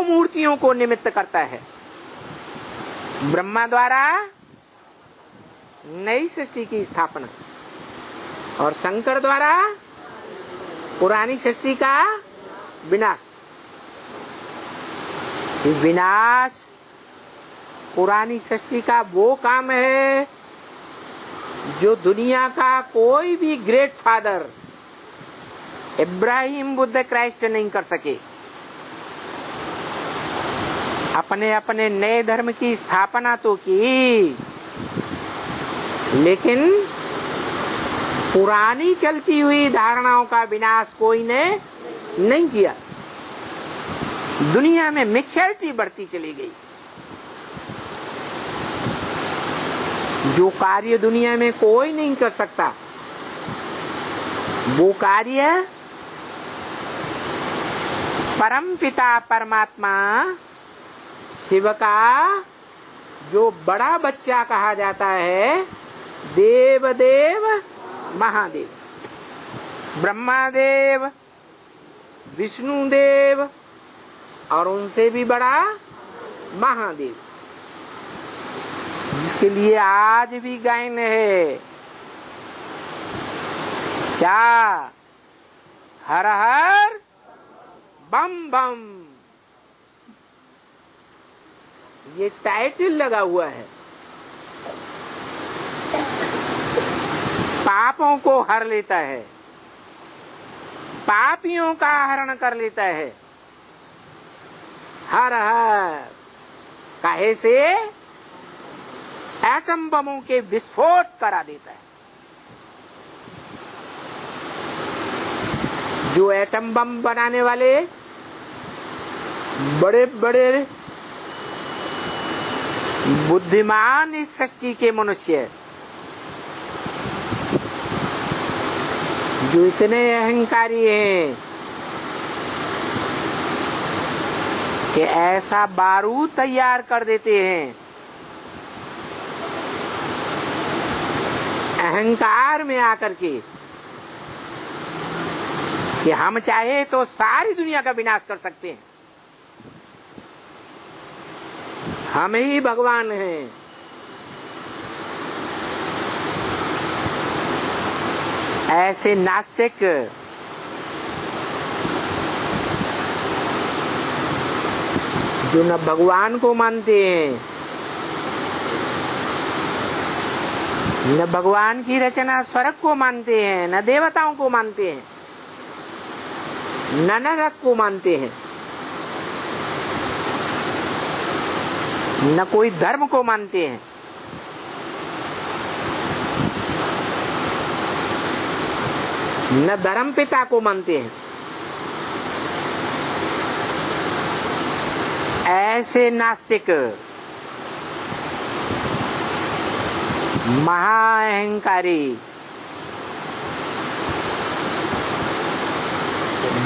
मूर्तियों को निमित्त करता है। ब्रह्मा द्वारा नई सृष्टि की स्थापना और शंकर द्वारा पुरानी सृष्टि का विनाश। विनाश पुरानी सृष्टि का वो काम है जो दुनिया का कोई भी great father Ibrahim, Buddha, Christ नहीं कर सके। अपने अपने नए धर्म की स्थापना तो की, लेकिन पुरानी चलती हुई धारणाओं का विनाश कोई ने नहीं किया। दुनिया में मिक्सचरिटी बढ़ती चली गई। जो कार्य दुनिया में कोई नहीं कर सकता, वो कार्य परम पिता परमात्मा शिव का जो बड़ा बच्चा कहा जाता है, देव देव महादेव, ब्रह्मादेव, विष्णु देव और उनसे भी बड़ा महादेव, जिसके लिए आज भी गायन है क्या? हर हर बम बम, ये टाइटल लगा हुआ है। पापों को हर लेता है, पापियों का हरण कर लेता है। हर हर काहे से? एटम बमों के विस्फोट करा देता है। जो एटम बम बनाने वाले बड़े बड़े बुद्धिमान इस सृष्टि के मनुष्य, जो इतने अहंकारी हैं कि ऐसा बारूद तैयार कर देते हैं, अहंकार में आकर के, कि हम चाहे तो सारी दुनिया का विनाश कर सकते हैं, हम ही भगवान हैं। ऐसे नास्तिक जो न भगवान को मानते हैं, न भगवान की रचना स्वर्ग को मानते हैं, न देवताओं को मानते हैं, न नरक को मानते हैं, न कोई धर्म को मानते हैं, न धर्म पिता को मानते हैं, ऐसे नास्तिक महाअहंकारी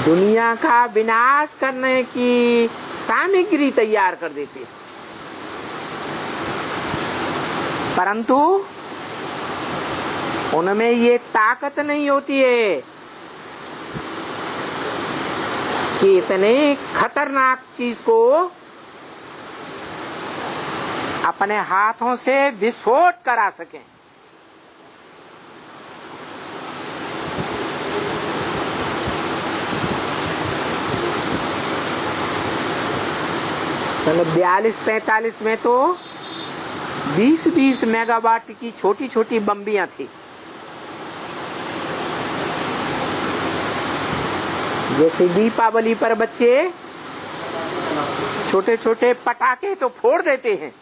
दुनिया का विनाश करने की सामग्री तैयार कर देते हैं, परंतु उनमें ये ताकत नहीं होती है कि इतने खतरनाक चीज को अपने हाथों से विस्फोट करा सकें। सन 42-45 में तो 20-20 मेगावाट की छोटी छोटी बम्बियां थी। जैसे दीपावली पर बच्चे छोटे छोटे पटाखे तो फोड़ देते हैं,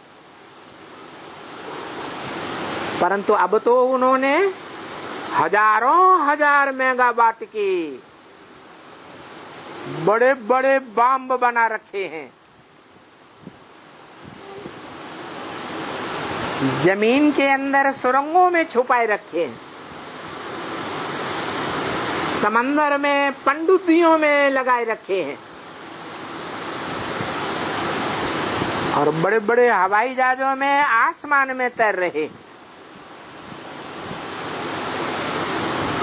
परंतु अब तो उन्होंने हजारों हजार मेगावाट के बड़े बड़े बम बना रखे हैं। जमीन के अंदर सुरंगों में छुपाए रखे हैं, समंदर में पनडुब्बियों में लगाए रखे हैं, और बड़े बड़े हवाई जहाजों में आसमान में तैर रहे।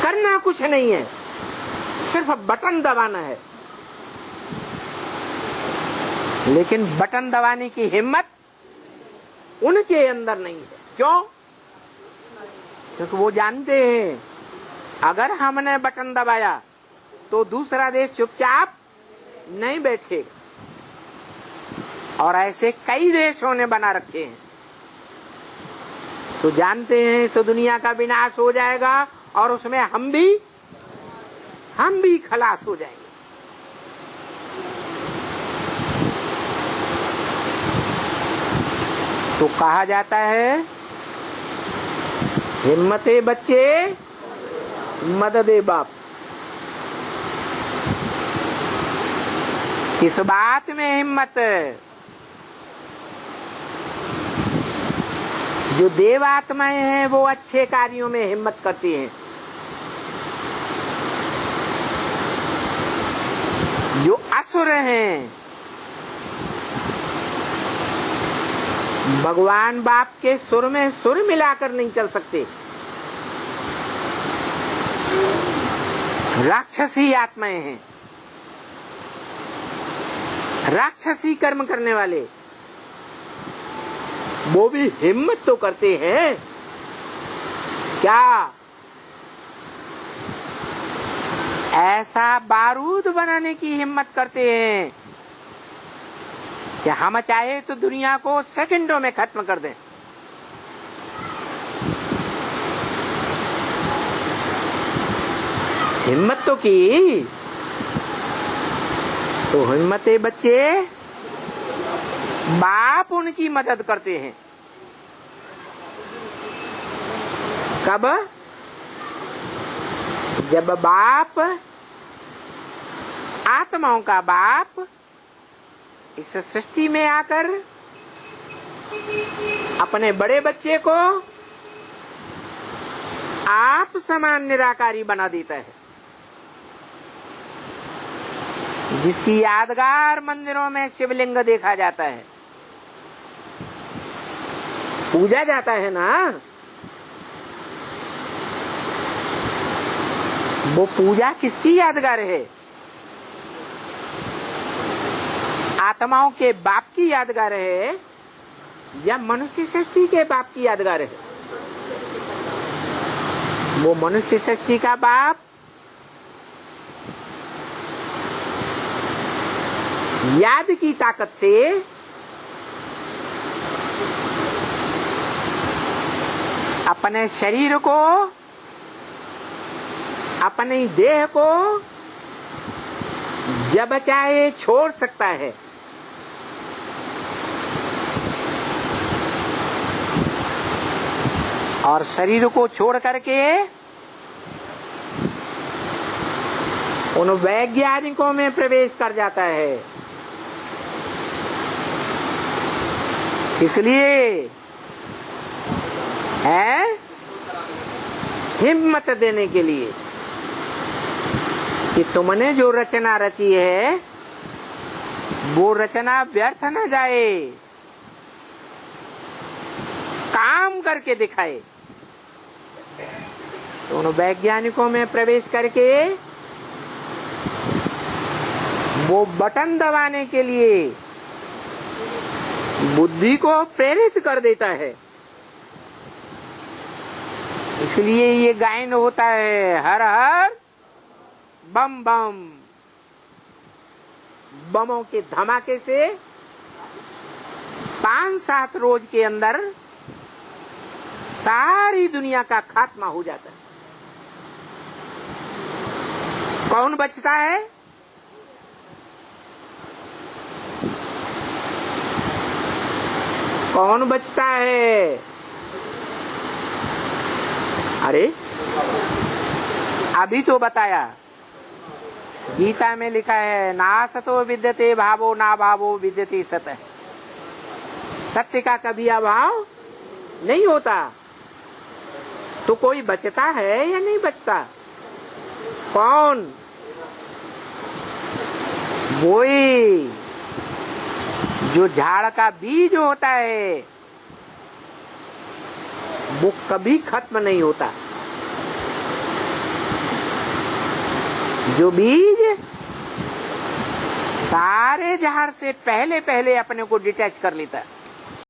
करना कुछ नहीं है, सिर्फ बटन दबाना है। लेकिन बटन दबाने की हिम्मत उनके अंदर नहीं है। क्यों? क्योंकि वो जानते हैं अगर हमने बटन दबाया तो दूसरा देश चुपचाप नहीं बैठेगा। और ऐसे कई देशों ने बना रखे हैं। तो जानते हैं इस दुनिया का विनाश हो जाएगा और उसमें हम भी खलास हो जाएंगे। तो कहा जाता है हिम्मते बच्चे मददे बाप। किस बात में हिम्मत? जो देवात्माएं हैं वो अच्छे कार्यों में हिम्मत करती हैं। जो असुर हैं भगवान बाप के सुर में सुर मिलाकर नहीं चल सकते। राक्षसी आत्माएं हैं, राक्षसी कर्म करने वाले, वो भी हिम्मत तो करते हैं। क्या ऐसा बारूद बनाने की हिम्मत करते हैं कि हम चाहे तो दुनिया को सेकंडों में खत्म कर दें। हिम्मत तो की। तो हिम्मते बच्चे बाप उनकी मदद करते हैं। कब? जब बाप, आत्माओं का बाप, इस सृष्टि में आकर अपने बड़े बच्चे को आप समान निराकारी बना देता है, जिसकी यादगार मंदिरों में शिवलिंग देखा जाता है, पूजा जाता है ना। वो पूजा किसकी यादगार है? आत्माओं के बाप की यादगार है या मनुष्य सृष्टि के बाप की यादगार है? वो मनुष्य सृष्टि का बाप याद की ताकत से अपने शरीर को, अपनी देह को जब चाहे छोड़ सकता है। और शरीर को छोड़ करके उन वैज्ञानिकों में प्रवेश कर जाता है। इसलिए है हिम्मत देने के लिए कि तुमने जो रचना रची है वो रचना व्यर्थ न जाए, काम करके दिखाए। तो उन वैज्ञानिकों में प्रवेश करके वो बटन दबाने के लिए बुद्धि को प्रेरित कर देता है। इसलिए ये गायन होता है, हर हर बम बम। बमों के धमाके से 5-7 रोज के अंदर सारी दुनिया का खात्मा हो जाता है। कौन बचता है? कौन बचता है? अरे अभी तो बताया, गीता में लिखा है ना सतो विद्यते भावो ना भावो विद्यते सतः। सत्य का कभी अभाव नहीं होता। तो कोई बचता है या नहीं बचता? कौन? वही जो झाड़ का बीज होता है वो कभी खत्म नहीं होता। जो बीज सारे जहर से पहले पहले अपने को डिटैच कर लेता है।